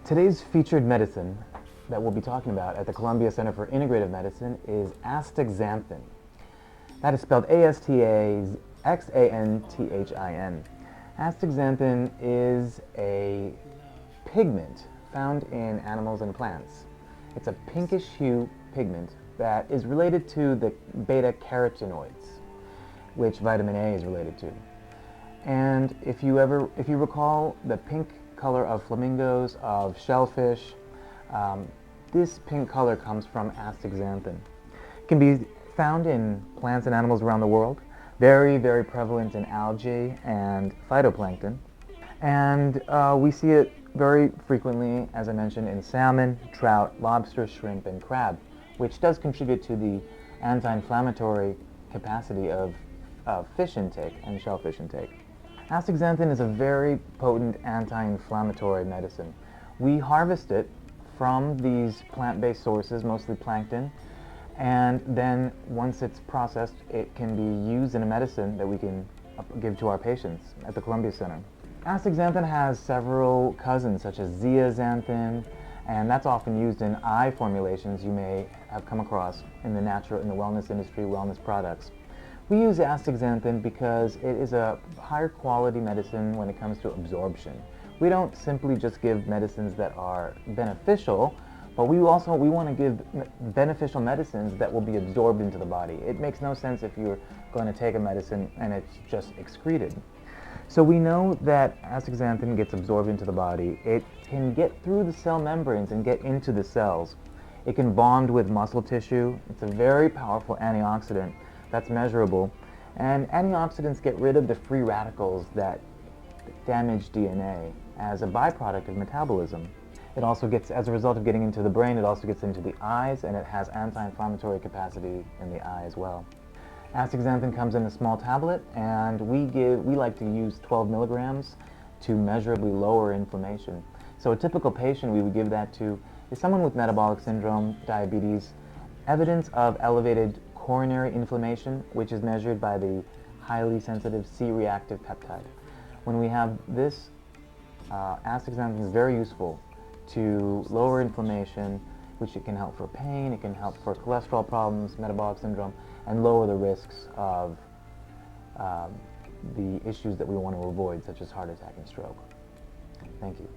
Today's featured medicine that we'll be talking about at the Columbia Center for Integrative Medicine is Astaxanthin. That is spelled Astaxanthin. Astaxanthin is a pigment found in animals and plants. It's a pinkish hue pigment that is related to the beta carotenoids, which vitamin A is related to. And if you recall the pink color of flamingos, of shellfish, this pink color comes from astaxanthin. It can be found in plants and animals around the world, very, very prevalent in algae and phytoplankton. And we see it very frequently, as I mentioned, in salmon, trout, lobster, shrimp, and crab, which does contribute to the anti-inflammatory capacity of fish intake and shellfish intake. Astaxanthin is a very potent anti-inflammatory medicine. We harvest it from these plant-based sources, mostly plankton, and then once it's processed, it can be used in a medicine that we can give to our patients at the Columbia Center. Astaxanthin has several cousins, such as zeaxanthin, and that's often used in eye formulations you may have come across in the wellness industry, wellness products. We use astaxanthin because it is a higher quality medicine when it comes to absorption. We don't simply just give medicines that are beneficial, but we want to give beneficial medicines that will be absorbed into the body. It makes no sense if you're going to take a medicine and it's just excreted. So we know that astaxanthin gets absorbed into the body. It can get through the cell membranes and get into the cells. It can bond with muscle tissue. It's a very powerful antioxidant that's measurable. And antioxidants get rid of the free radicals that damage DNA as a byproduct of metabolism. It also gets, as a result of getting into the brain, it also gets into the eyes, and it has anti-inflammatory capacity in the eye as well. Astaxanthin comes in a small tablet, and we like to use 12 milligrams to measurably lower inflammation. So a typical patient we would give that to is someone with metabolic syndrome, diabetes, evidence of elevated coronary inflammation, which is measured by the highly sensitive C-reactive peptide. When we have this, astaxanthin is very useful to lower inflammation, which it can help for pain, it can help for cholesterol problems, metabolic syndrome, and lower the risks of the issues that we want to avoid, such as heart attack and stroke. Thank you.